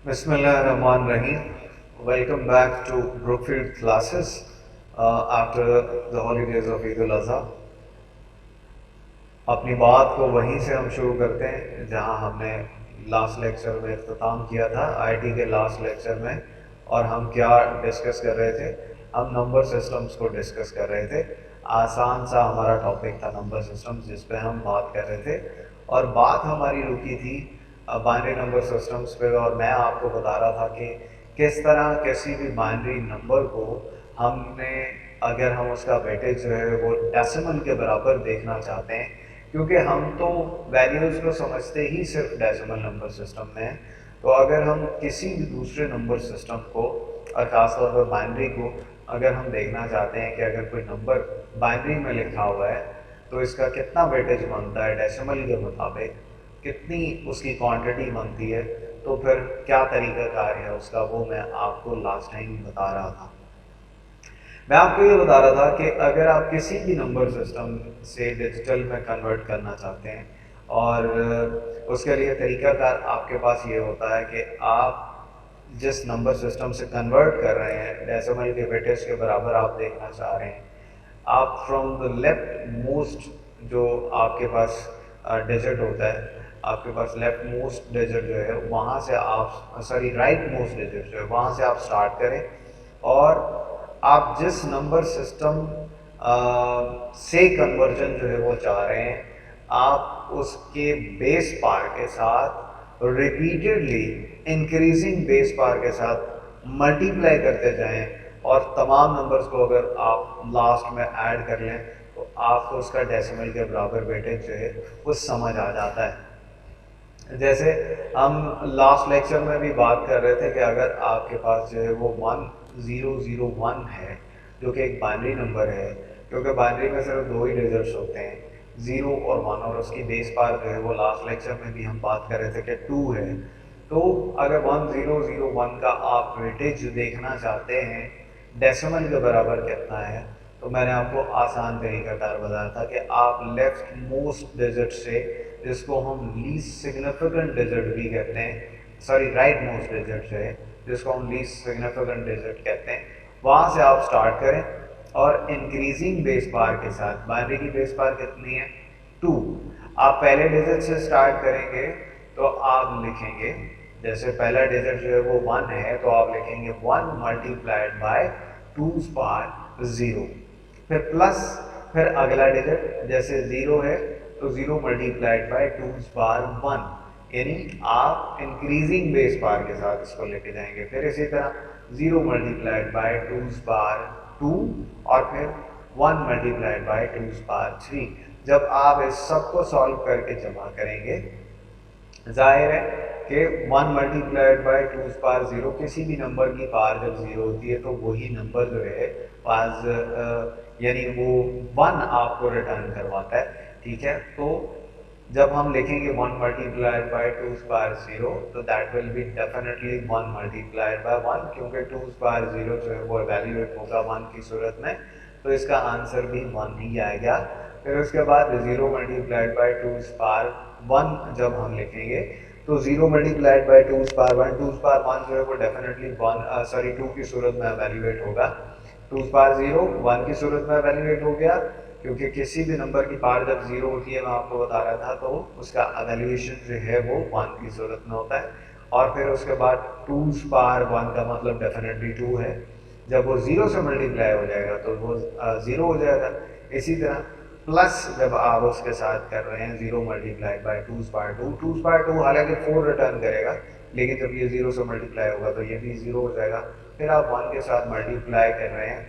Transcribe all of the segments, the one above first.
Bismillahirrahmanirrahim. Welcome back to Brookfield classes after the holidays of Eid al-Adha. अपनी बात को वहीं से हम शुरू करते हैं जहां हमने लास्ट लेक्चर में इख्तिताम किया था आईटी के लास्ट लेक्चर में। और हम क्या डिस्कस कर रहे थे? हम नंबर सिस्टम्स को डिस्कस कर रहे थे। आसान सा हमारा टॉपिक था नंबर सिस्टम्स, जिस पे हम बात कर रहे थे और बात हमारी रुकी थी बाइनरी नंबर सिस्टम्स पे। और मैं आपको बता रहा था कि किस तरह किसी भी बाइनरी नंबर को हमने, अगर हम उसका वेटेज जो है वो डेसिमल के बराबर देखना चाहते हैं, क्योंकि हम तो वैल्यूज़ को समझते ही सिर्फ डेसिमल नंबर सिस्टम में हैं। तो अगर हम किसी भी दूसरे नंबर सिस्टम को और ख़ासतौर पर बाइनरी को अगर हम देखना चाहते हैं कि अगर कोई नंबर बाइनरी में लिखा हुआ है तो इसका कितना वेटेज बनता है डेसिमल के मुताबिक, कितनी उसकी क्वांटिटी बनती है, तो फिर क्या तरीक़ाकार है उसका, वो मैं आपको लास्ट टाइम बता रहा था। मैं आपको ये बता रहा था कि अगर आप किसी भी नंबर सिस्टम से डिजिटल में कन्वर्ट करना चाहते हैं और उसके लिए तरीक़ाकार आपके पास ये होता है कि आप जिस नंबर सिस्टम से कन्वर्ट कर रहे हैं डेसिमल के वेटेज के बराबर आप देखना चाह रहे हैं, आप फ्रॉम द लेफ्ट मोस्ट जो आपके पास डिजिट होता है, आपके पास लेफ्ट मोस्ट डिजिट जो है वहाँ से आप राइट मोस्ट डिजिट जो है वहाँ से आप स्टार्ट करें और आप जिस नंबर सिस्टम से कन्वर्जन जो है वो चाह रहे हैं, आप उसके बेस पार के साथ रिपीटेडली इंक्रीजिंग बेस पार के साथ मल्टीप्लाई करते जाएं और तमाम नंबर्स को अगर आप लास्ट में ऐड कर लें तो आपको उसका डेसिमल के बराबर वेटेज जो है वो समझ आ जाता है। जैसे हम लास्ट लेक्चर में भी बात कर रहे थे कि अगर आपके पास जो है वो 1001 है, जो कि एक बाइनरी नंबर है, क्योंकि बाइनरी में सिर्फ दो ही डिजिट्स होते हैं, 0 और 1, और उसकी बेस पार जो है वो लास्ट लेक्चर में भी हम बात कर रहे थे कि 2 है। तो अगर 1001 का आप वेटेज देखना चाहते हैं डेसिमल के बराबर कितना है, तो मैंने आपको आसान तरीकाकार बताया था कि आप लेफ्ट मोस्ट डिजिट से, जिसको हम लीस्ट सिग्निफिकेंट डिजिट भी कहते हैं, राइट मोस्ट डिजिट से जिसको हम लीस्ट सिग्निफिकेंट डिजिट कहते हैं, वहाँ से आप स्टार्ट करें और इंक्रीजिंग बेस पार के साथ, बाइनरी की बेस पार कितनी है 2, आप पहले डिजिट से स्टार्ट करेंगे तो आप लिखेंगे, जैसे पहला डिजिट जो है वो 1 है तो आप लिखेंगे 1 मल्टीप्लाइड बाय 2's पावर 0, फिर प्लस, फिर अगला डिजिट जैसे 0 है तो 0 मल्टीप्लाइड बाय 2's पावर 1, यानी आप इंक्रीजिंग बेस पार के साथ इसको लेके जाएंगे। फिर इसी तरह 0 मल्टीप्लाइड बाय 2's पावर 2 और फिर 1 मल्टीप्लाइड बाय 2's पावर 3। जब आप इस सब को सॉल्व करके जमा करेंगे, जाहिर है कि 1 मल्टीप्लाइड बाय 2's पावर 0, किसी भी नंबर की पावर जब 0 होती है तो वही नंबर जो है पास यानी वो 1 आपको रिटर्न करवाता है। ठीक है, तो जब हम लिखेंगे 1 मल्टीप्लाइड बाय 2's पावर 0 तो that will be definitely 1 multiplied by 1, क्योंकि 2's पावर 0 जो है वो एवेल्यूएट होगा 1 की सूरत में, तो इसका आंसर भी 1 ही आएगा। फिर उसके बाद 0 मल्टीप्लाइड बाय 2's पावर 1 जब हम लिखेंगे तो 0 multiplied by 2's power 1, 2's power 1 जो है वो डेफिनेटली 2 की सूरत में एवेल्यूएट होगा। 2's पावर 0 1 की सूरत में एवेल्यूएट हो गया, क्योंकि किसी भी नंबर की पावर जब 0 होती है, मैं आपको बता रहा था, तो उसका एवेल्यूएशन जो है वो 1 की सूरत में होता है। और फिर उसके बाद 2's पावर 1 का मतलब डेफिनेटली 2 है, जब वो 0 से मल्टीप्लाई हो जाएगा तो वो 0 हो जाएगा। इसी तरह प्लस जब आप उसके साथ कर रहे हैं 0 multiply by 2's power 2, 2's power 2 हालांकि 4 रिटर्न करेगा, लेकिन जब ये 0 से मल्टीप्लाई होगा तो ये भी 0 हो जाएगा। फिर आप 1 के साथ मल्टीप्लाई कर रहे हैं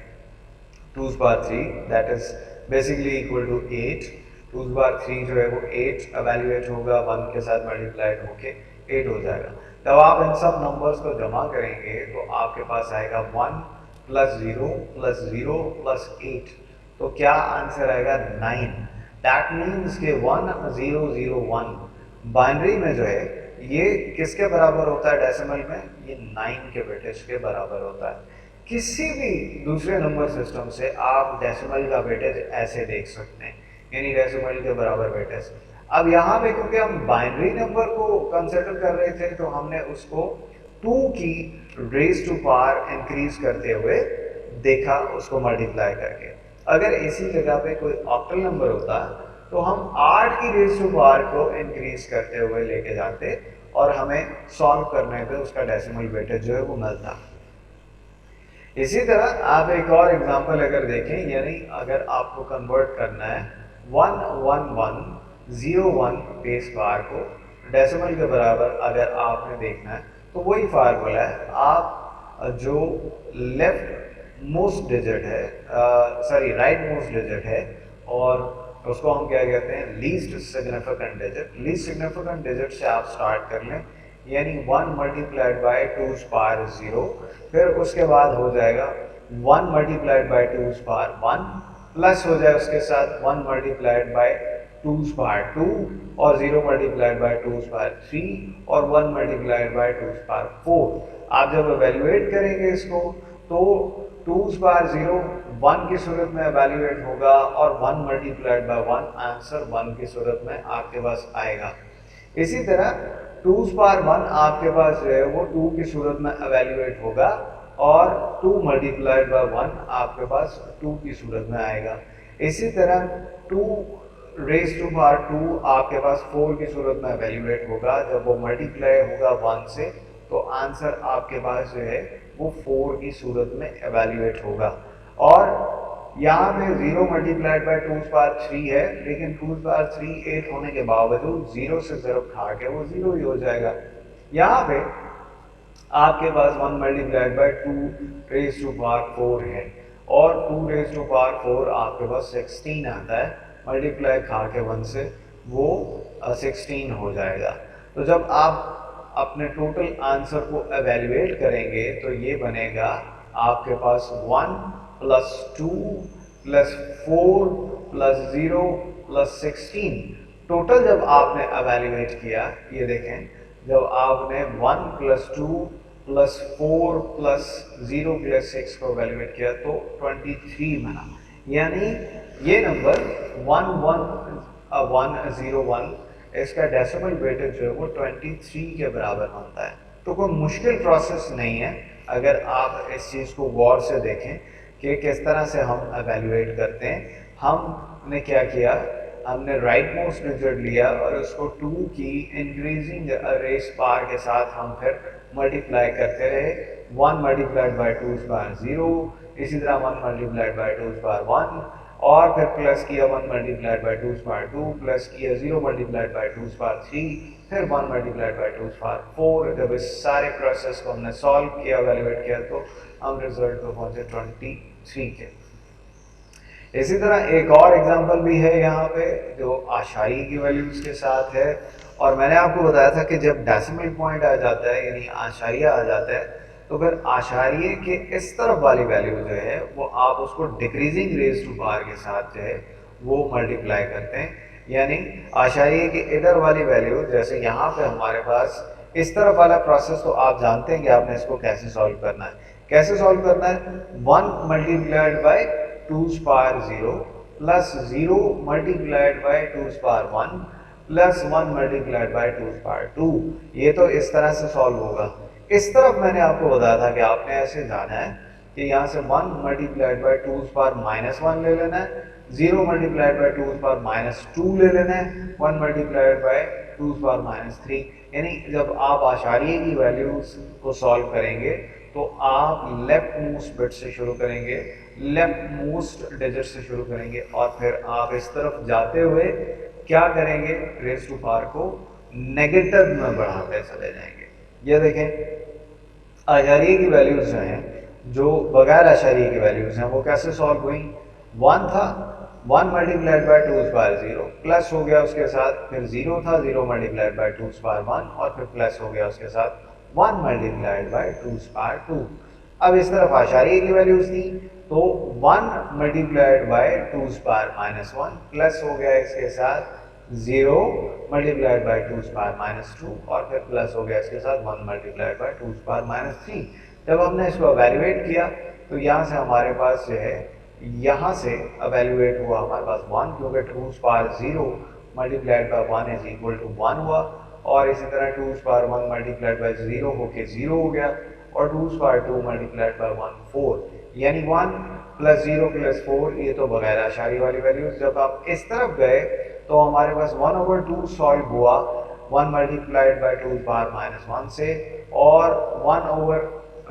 2's power 3, that is basically equal to 8। 2's power 3 जो है वो 8 एवेल्यूएट होगा, 1 के साथ मल्टीप्लाइड होके 8 हो जाएगा। जब आप इन सब नंबर्स को जमा करेंगे तो आपके पास आएगा 1 प्लस 0 प्लस 0 प्लस 8, तो क्या आंसर आएगा 9। दैट मीन्स के 1001 बाइनरी में जो है ये किसके बराबर होता है डेसिमल में, ये 9 के वेटेज के बराबर होता है। किसी भी दूसरे नंबर सिस्टम से आप डेसिमल का वेटेज ऐसे देख सकते हैं, यानी डेसिमल के बराबर वेटेज। अब यहाँ पे क्योंकि हम बाइनरी नंबर को कंसिडर कर रहे थे तो हमने उसको 2 की रेज टू पावर इंक्रीज करते हुए देखा उसको मल्टीप्लाई करके। अगर इसी जगह पे कोई ऑक्टल नंबर होता तो हम 8 की रेज टू पावर को इंक्रीज करते हुए लेके जाते और हमें सॉल्व करने पे उसका डेसिमल वेटेज जो है वो मिलता। इसी तरह आप एक और एग्जांपल अगर देखें, यानी अगर आपको कन्वर्ट करना है 11101 बेस बार को डेसिमल के बराबर अगर आपने देखना है तो वही फार्मूला है। आप जो लेफ्ट मोस्ट डिजिट है, सॉरी राइट मोस्ट डिजिट है, और उसको हम क्या कहते हैं, least significant digit. Least significant digit से आप स्टार्ट कर लें, यानी 1 मल्टीप्लाइड बाई 2 पावर 0, फिर उसके बाद हो जाएगा 1 मल्टीप्लाइड बाई 2 पावर 1, प्लस हो जाए उसके साथ 1 मल्टीप्लाइड बाई 2 पावर 2, और 0 मल्टीप्लाइड बाई 2 पावर 3, और 1 मल्टीप्लाइड बाई 2 पावर 4। आप जब एवेल्युएट करेंगे इसको तो 2 पावर 0 1 की सूरत में एवेल्युएट होगा, और 1 मल्टीप्लाइड बाई 1 आंसर 1 की सूरत में आपके पास आएगा। इसी तरह 2 पावर 1 आपके पास जो है वो 2 की सूरत में एवेल्युएट होगा, और 2 मल्टीप्लाइड बाई 1 आपके पास 2 की सूरत में आएगा। इसी तरह 2 रेज टू पावर 2 आपके पास 4 की सूरत में एवेल्युएट होगा। जब वो मल्टीप्लाई होगा 1 से तो आंसर आपके पास जो है वो 4 की सूरत में एवेल्युएट होगा। और यहाँ पे 0 मल्टीप्लाइड बाई 2 पावर 3 है, लेकिन 2 पावर 3 8 होने के बावजूद 0 से ज़रब खा के वो 0 ही हो जाएगा। यहाँ पे आपके पास 1 multiplied by 2 raise to power 4 है, और 2 रेज टू पावर 4 आपके पास 16 आता है, मल्टीप्लाई खा के 1 से वो 16 हो जाएगा। तो जब आप अपने टोटल आंसर को एवेल्युएट करेंगे तो ये बनेगा आपके पास 1 plus 2 plus 4 plus 0 plus 16। Total जब आपने एवेल्युएट किया, ये देखें, जब आपने 1 प्लस 2 प्लस 4 प्लस 0 प्लस 6 को एवेल्युएट किया तो 23 बना। यानी ये नंबर 11101 इसका डेसिमल वेटेज जो है वो 23 के बराबर बनता है। तो कोई मुश्किल प्रोसेस नहीं है अगर आप इस चीज़ को गौर से देखें कि किस तरह से हम एवेल्युएट करते हैं। हमने क्या किया, हमने राइट मोस्ट डिजिट लिया और उसको 2 की इंक्रीजिंग रेस पावर के साथ हम फिर मल्टीप्लाई करते रहे। 1 मल्टीप्लाइड बाई 2 पावर 0, इसी तरह 1 मल्टीप्लाइड बाई 2 पावर 1, और फिर प्लस किया 1 मल्टीप्लाइड बाई 2 पावर 2, प्लस किया 0 मल्टीप्लाइड बाई 2 पावर 3, फिर 1 मल्टीप्लाइड बाई 2 पावर 4। जब इस सारे प्रोसेस को हमने सॉल्व किया, एवेल्युएट किया, तो हम रिजल्ट को पहुंचे 23 के। इसी तरह एक और एग्जांपल भी है यहाँ पे जो आशारी की वैल्यूज के साथ है, और मैंने आपको बताया था कि जब डेसिमल पॉइंट आ जाता है यानी आशारिया आ जाता है तो फिर आशारिये के इस तरफ वाली वैल्यू जो है वो आप उसको डिक्रीजिंग रेज टू पावर के साथ जो है वो मल्टीप्लाई करते हैं। यानी आशारिये की इधर वाली वैल्यू, जैसे यहाँ पे हमारे पास इस तरफ वाला प्रोसेस तो आप जानते हैं कि आपने इसको कैसे सॉल्व करना है। कैसे सॉल्व करना है, 1 multiplied by 2 power 0 plus 0 multiplied by 2 power 1 plus 1 multiplied by 2 power 2। ये तो इस तरह से सॉल्व होगा। इस तरफ मैंने आपको बताया था कि आपने ऐसे जाना है कि यहाँ से 1 मल्टीप्लाइड बाई 2 पावर -1 ले लेना है, 0 मल्टीप्लाइड बाई 2 पावर -2 ले लेना है, 1 मल्टीप्लाइड बाई 2 पावर -3। यानी जब आप आशारिये की वैल्यूज को सॉल्व करेंगे तो आप लेफ्ट मोस्ट बिट से शुरू करेंगे, लेफ्ट मोस्ट डिजिट से शुरू करेंगे, और फिर आप इस तरफ जाते हुए क्या करेंगे, रेज टू पावर को नेगेटिव में बढ़ाते चले जाएंगे। ये देखें आशारिये की वैल्यूज जो हैं, जो बगैर आशारिये की वैल्यूज हैं, वो कैसे सॉल्व हुई। 1 था, 1 मल्टीप्लाइड बाई 2 पावर 0 प्लस हो गया उसके साथ, फिर 0 था, 0 मल्टीप्लाइड बाई 2 पावर 1, और फिर प्लस हो गया उसके साथ 1 मल्टीप्लाइड बाई 2 पावर 2। अब इस तरफ आशारिये की वैल्यूज थी तो 1 मल्टीप्लाइड बाई 2 पावर -1 प्लस हो गया इसके साथ 0 मल्टीप्लाइड बाई 2 पावर -2, और फिर प्लस हो गया इसके साथ 1 मल्टीप्लाइड बाई 2 पावर -3। जब हमने इसको एवेल्युएट किया तो यहाँ से हमारे पास जो है, यहाँ से एवेल्युएट हुआ हमारे पास 1, क्योंकि 2 power 0 multiplied by 1 is equal to 1 हुआ, और इसी तरह 2 पावर 1 मल्टीप्लाइड बाई 0 होके 0 हो गया, और 2 पावर 2 मल्टीप्लाइड बाई 1 4, यानी 1 प्लस 0 प्लस 4, ये तो बगैर आशारी वाली वैल्यूज। जब आप इस तरफ गए तो हमारे पास 1/2 सॉल्व हुआ 1 मल्टीप्लाइड बाई 2 पावर माइनस 1 से, और 1 ओवर,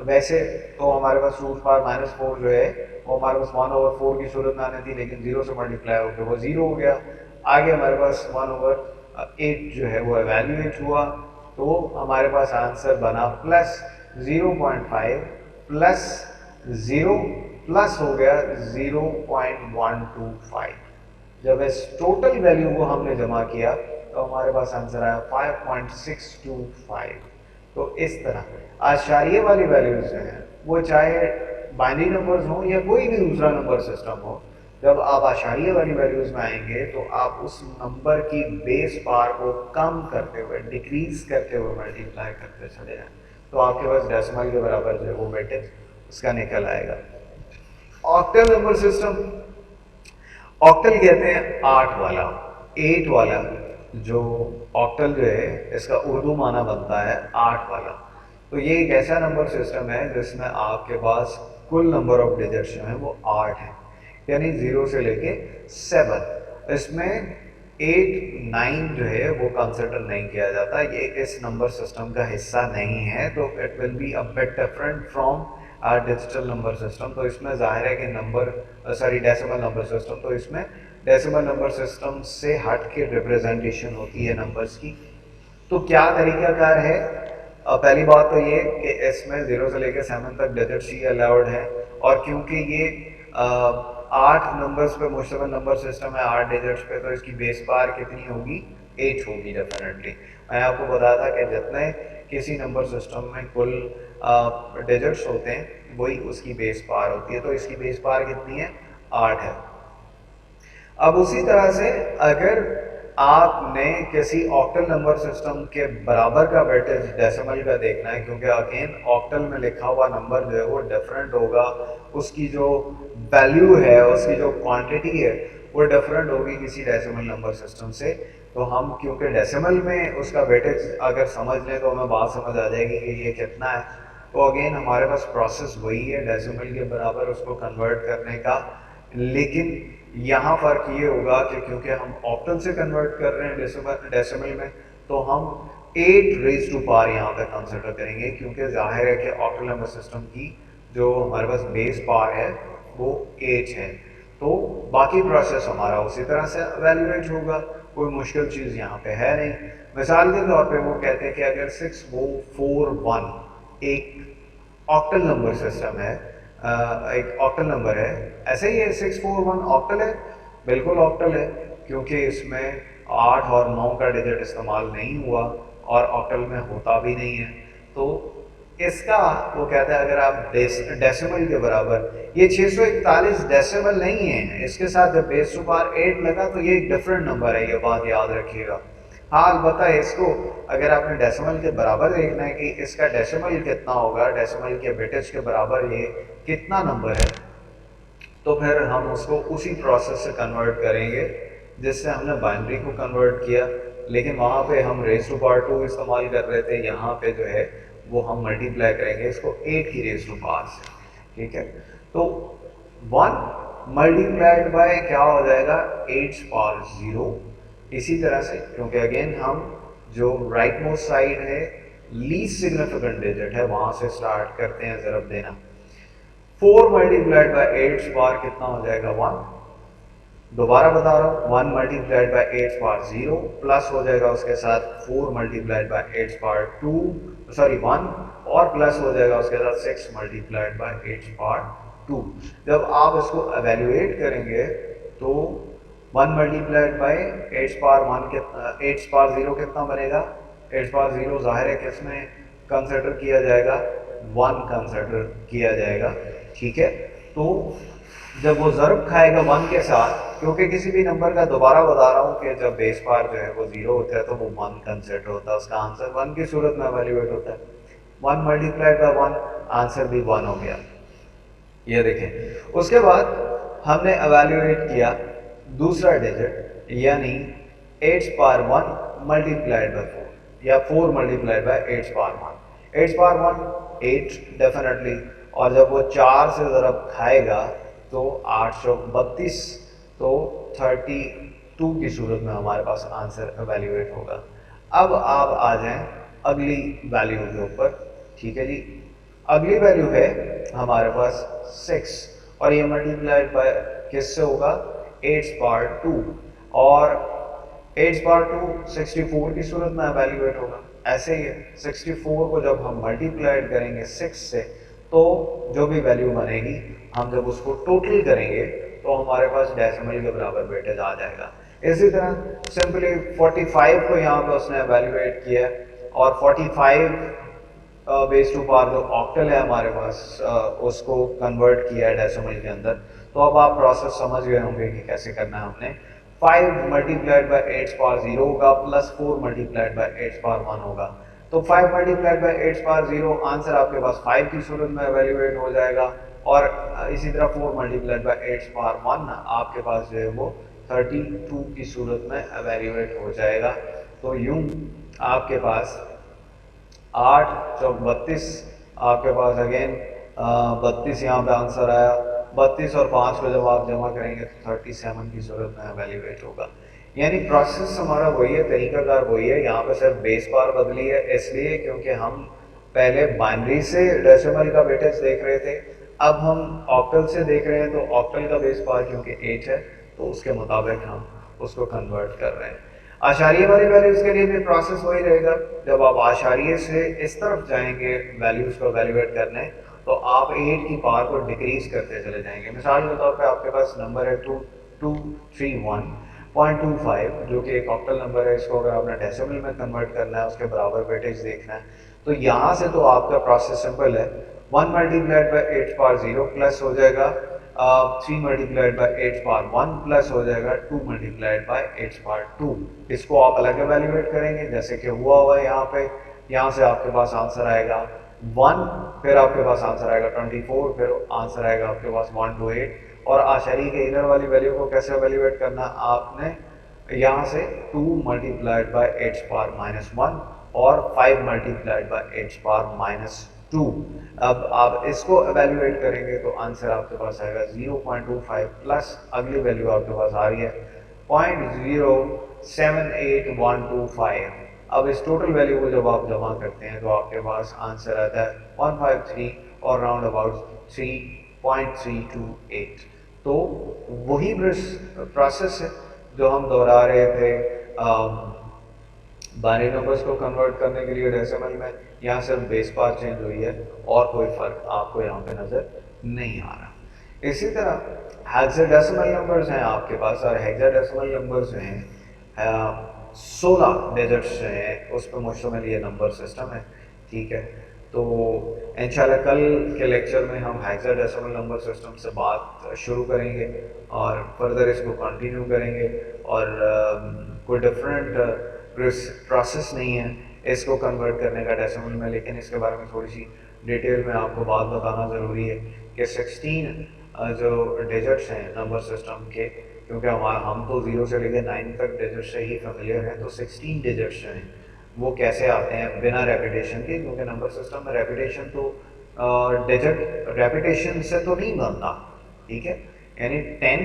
वैसे तो हमारे पास 2 पावर माइनस 4 जो है वो हमारे पास 1/4 की सूरत में आनी थी, लेकिन 0 से मल्टीप्लाई होकर वो 0 हो गया। आगे हमारे पास 1/8 जो है वो एवेल्यूएट हुआ, तो हमारे पास आंसर बना प्लस 0.5 प्लस 0 प्लस हो गया 0.125। जब इस टोटल वैल्यू को हमने जमा किया तो हमारे पास आंसर आया 5.625। तो इस तरह आशारिये वाली वैल्यूज जो हैं वो चाहे बाइनरी नंबर्स हो या कोई भी दूसरा नंबर सिस्टम हो, जब आप आशारिये वाली वैल्यूज में आएंगे तो आप उस नंबर की बेस पावर को कम करते हुए, डिक्रीज करते हुए मल्टीप्लाई करते चले जाएं, तो आपके पास डेसिमल के बराबर जो है वो वेटेज उसका निकल आएगा। ऑक्टल नंबर सिस्टम, ऑक्टल कहते हैं 8 वाला, 8 वाला। जो ऑक्टल जो है इसका उर्दू माना बनता है 8 वाला। तो ये एक ऐसा नंबर सिस्टम है जिसमें आपके पास कुल नंबर ऑफ डिजिट्स जो हैं वो 8 हैं, यानी 0 से लेके 7। इसमें 8, 9 जो है वो कंसिडर नहीं किया जाता, ये इस नंबर सिस्टम का हिस्सा नहीं है, तो it will be a bit different from digital number system. तो इसमें जाहिर है कि डेसिमल नंबर सिस्टम, तो इसमें डेसिमल नंबर सिस्टम से हट के रिप्रेजेंटेशन होती है नंबर्स की। तो क्या तरीकाकार है? पहली बात तो ये कि इसमें 0 से लेकर 7 तक डिजिट्स ही अलाउड है, और क्योंकि ये 8 नंबर्स पे मुश्तमिल नंबर सिस्टम है, 8 डिजिट्स पे, तो इसकी बेस पावर कितनी होगी? 8 होगी डेफिनेटली। मैं आपको बताया था कि जितने किसी नंबर सिस्टम में कुल डिजिट्स होते हैं वही उसकी बेस पावर होती है, तो इसकी बेस पावर कितनी है? 8 है। अब उसी तरह से अगर आपने किसी ऑक्टल नंबर सिस्टम के बराबर का वेटेज डेसिमल का देखना है, क्योंकि अगेन ऑक्टल में लिखा हुआ नंबर जो है वो डिफरेंट होगा, उसकी जो वैल्यू है, उसकी जो क्वांटिटी है वो डिफरेंट होगी किसी डेसिमल नंबर सिस्टम से। तो हम क्योंकि डेसिमल में उसका वेटेज अगर समझ लें तो हमें बात समझ आ जाएगी कि ये कितना है। तो अगेन हमारे पास प्रोसेस वही है डेसिमल के बराबर उसको कन्वर्ट करने का, लेकिन यहाँ फ़र्क ये होगा कि क्योंकि हम ऑक्टल से कन्वर्ट कर रहे हैं डेसिमल में, तो हम 8 रेज़ टू पावर यहाँ पे कंसिडर करेंगे, क्योंकि जाहिर है कि ऑक्टल नंबर सिस्टम की जो हमारे पास बेस पावर है वो 8 है। तो बाकी प्रोसेस हमारा उसी तरह से एवेल्यूएट होगा, कोई मुश्किल चीज़ यहाँ पे है नहीं। मिसाल के तौर पे वो कहते हैं कि अगर 6441 एक ऑक्टल नंबर सिस्टम है, एक ऑक्टल नंबर है, ऐसे ही है 641 ऑक्टल है, बिल्कुल ऑक्टल है, क्योंकि इसमें 8 और 9 का डिजिट इस्तेमाल नहीं हुआ और ऑक्टल में होता भी नहीं है। तो इसका वो कहता है अगर आप डेसिमल के बराबर, ये 641 डेसिमल नहीं है, इसके साथ जब बेस टू पावर 8 लगा तो ये एक डिफरेंट नंबर है, ये बात याद रखिएगा। हाँ अलबत्ता इसको अगर आपने डेसिमल के बराबर देखना है कि इसका डेसिमल कितना होगा, डेसिमल के वेटेज के बराबर ये कितना नंबर है, तो फिर हम उसको उसी प्रोसेस से कन्वर्ट करेंगे जिससे हमने बाइनरी को कन्वर्ट किया, लेकिन वहाँ पे हम रेज़ टू पावर 2 इस्तेमाल कर रहे थे, यहाँ पे जो है वो हम मल्टीप्लाई करेंगे इसको 8 की रेज़ टू पावर से, ठीक है। तो 1 मल्टीप्लाइड बाय क्या हो जाएगा? 8 पावर 0। इसी तरह से क्योंकि अगेन हम जो राइट मोस्ट साइड है लीस्ट सिग्निफिकेंट डिजिट है वहाँ से स्टार्ट करते हैं ज़रब देना। 4 मल्टीप्लाइड बाय 8 पावर कितना हो जाएगा? 1। दोबारा बता रहा हूँ, 1 मल्टीप्लाइड बाय 8 पावर 0 प्लस हो जाएगा उसके साथ 4 मल्टीप्लाइड बाय 8 पावर 1 और प्लस हो जाएगा उसके साथ 6 मल्टीप्लाइड बाय 8 पावर 2। जब आप इसको एवेल्युएट करेंगे तो 1 मल्टीप्लाइड बाय 8 पावर 8 पावर 0 कितना बनेगा? 8 पावर 0 जाहिर है किसमें कंसिडर किया जाएगा? 1 कंसिडर किया जाएगा, ठीक है। तो जब वो ज़र्ब खाएगा 1 के साथ, क्योंकि किसी भी नंबर का दोबारा बता रहा हूँ कि जब बेस पावर जो है वो 0 होता है तो वो 1 कंसिडर होता है, उसका आंसर 1 की सूरत में एवेल्युएट होता है। 1 मल्टीप्लाइड बाय 1 आंसर भी 1 हो गया, ये देखें। उसके बाद हमने एवेल्युएट किया दूसरा डिजिट यानी 8 पावर 1 मल्टीप्लाइड बाय 4, या 4 multiplied by 8 power 1। 8 power 1 8 definitely, और जब वो 4 से ज़रब खाएगा तो 832, तो 32 की सूरत में हमारे पास आंसर एवेल्यूएट होगा। अब आप आ जाएं अगली वैल्यू के ऊपर, ठीक है जी। अगली वैल्यू है हमारे पास 6, और ये मल्टीप्लाइड बाय किससे होगा, 8 पावर 2, और 8 पावर 2 64 की सूरत में एवेल्यूएट होगा। ऐसे ही 64 को जब हम मल्टीप्लाइड करेंगे 6 से, तो जो भी वैल्यू बनेगी हम जब उसको टोटल करेंगे तो हमारे पास डेसिमल के बराबर वेटेज आ जाएगा। इसी तरह सिंपली 45 को यहाँ पे उसने एवेल्यूएट किया, और 45 बेस टू पावर जो ऑक्टल है हमारे पास, उसको कन्वर्ट किया है डेसिमल के अंदर। तो अब आप प्रोसेस समझ गए होंगे कि कैसे करना है हमने। 5 मल्टीप्लाइड बाय 8 पावर 0 होगा, प्लस 4 मल्टीप्लाइड बाय 8 पावर 1 होगा। तो 5 मल्टीप्लाइड बाय 8 पावर 0 आंसर आपके पास 5 की सूरत में एवेल्यूएट हो जाएगा, और इसी तरह 4 मल्टीप्लाइड बाय 8 पावर 1 आपके पास जो है वो 32 की सूरत में एवेल्यूएट हो जाएगा। तो यूं आपके पास 8 चौक 32, आपके पास अगेन 32 यहाँ पे आंसर आया। 32 और 5 को जब आप जमा करेंगे तो 37 की सूरत में एवेल्यूएट होगा। यानी प्रोसेस हमारा वही है, तरीकाकार वही है, यहाँ पे सिर्फ बेस पावर बदली है, इसलिए क्योंकि हम पहले बाइनरी से डेसिमल का वेटेज देख रहे थे, अब हम ऑक्टल से देख रहे हैं, तो ऑक्टल का बेस पावर क्योंकि 8 है तो उसके मुताबिक हम उसको कन्वर्ट कर रहे हैं। आशारिये वाली वैल्यूज के लिए भी प्रोसेस वही रहेगा। जब आप आशारिये से इस तरफ जाएंगे वैल्यूज को एवेल्यूएट करने, तो आप 8 की पावर को डिक्रीज करते चले जाएंगे। मिसाल के तौर पे आपके पास नंबर है 2231.25, जो कि एक ऑक्टल नंबर है। इसको अगर आपने डेसिमल में कन्वर्ट करना है, उसके बराबर वेटेज देखना है, तो यहाँ से तो आपका प्रोसेस सिंपल है। 1 मल्टीप्लाइड बाई 8 पावर 0 प्लस हो जाएगा 3 मल्टीप्लाइड बाई 8 पावर 1 प्लस हो जाएगा 2 मल्टीप्लाइड बाई 8 पावर 2। इसको आप अलग एवेल्यूएट करेंगे जैसे कि हुआ हुआ है यहाँ पे। यहाँ से आपके पास आंसर आएगा 1, फिर आपके पास आंसर आएगा 24, फिर आंसर आएगा आपके पास 128। और आशारी के इनर वाली वैल्यू को कैसे एवेल्यूएट करना, आपने यहाँ से 2 मल्टीप्लाइड बाई 8 पावर -1 और 5 मल्टीप्लाइड बाई 8 पावर -2। अब आप इसको एवेल्यूएट करेंगे तो आंसर आपके पास आएगा 0.25 प्लस अगली वैल्यू आपके पास आ रही है 0.078125। अब इस टोटल वैल्यू को जब आप जमा करते हैं तो आपके पास आंसर आता है 153 और राउंड अबाउट 3.328। तो वही प्रोसेस है जो हम दोहरा रहे थे बाइनरी नंबर्स को कन्वर्ट करने के लिए डेसिमल में। यहाँ सिर्फ बेस पावर चेंज हुई है और कोई फर्क आपको यहाँ पे नज़र नहीं आ रहा। इसी तरह हेक्साडेसिमल नंबर्स हैं आपके पास, और हेक्साडेसिमल नंबर्स जो हैं 16 डिजिट्स जो हैं उस पर मुश्तमिल ये नंबर सिस्टम है, ठीक है। तो इंशाल्लाह कल के लेक्चर में हम हेक्साडेसिमल नंबर सिस्टम से बात शुरू करेंगे और फर्दर इसको कंटिन्यू करेंगे। और कोई डिफरेंट प्रोसेस नहीं है इसको कन्वर्ट करने का डेसिमल में, लेकिन इसके बारे में थोड़ी सी डिटेल में आपको बात बताना ज़रूरी है कि 16 जो डिजिट्स हैं नंबर सिस्टम के, क्योंकि हम तो 0 से लेकर 9 तक डिजिट से ही फेमिलियर हैं, तो 16 डिजिट्स जो हैं वो कैसे आते हैं बिना रेपिटेशन के, क्योंकि नंबर सिस्टम में रेपिटेशन तो डिजिट रेपिटेशन से तो नहीं बनता, ठीक है। यानी 10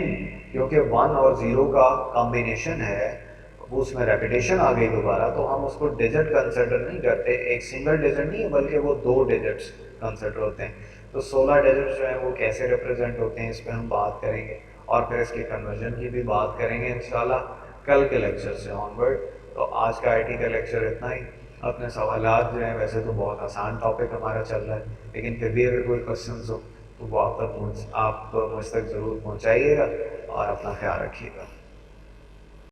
क्योंकि 1 और 0 का कॉम्बिनेशन है, उसमें रेपिटेशन आ गई दोबारा, तो हम उसको डिजिट कंसिडर नहीं करते। एक सिंगल डिजिट नहीं है बल्कि वो 2 डिजिट्स कंसिडर होते हैं। तो 16 डिजिट्स जो हैं वो कैसे रिप्रेजेंट होते हैं इस पर हम बात करेंगे, और फिर इसकी कन्वर्जन की भी बात करेंगे इंशाल्लाह कल के लेक्चर से ऑनवर्ड। तो आज का आईटी का लेक्चर इतना ही। अपने सवालात जो हैं, वैसे तो बहुत आसान टॉपिक हमारा चल रहा है, लेकिन फिर भी अगर कोई क्वेश्चन हो तो वो आप मुझ तक ज़रूर पहुँचाइएगा, और अपना ख्याल रखिएगा।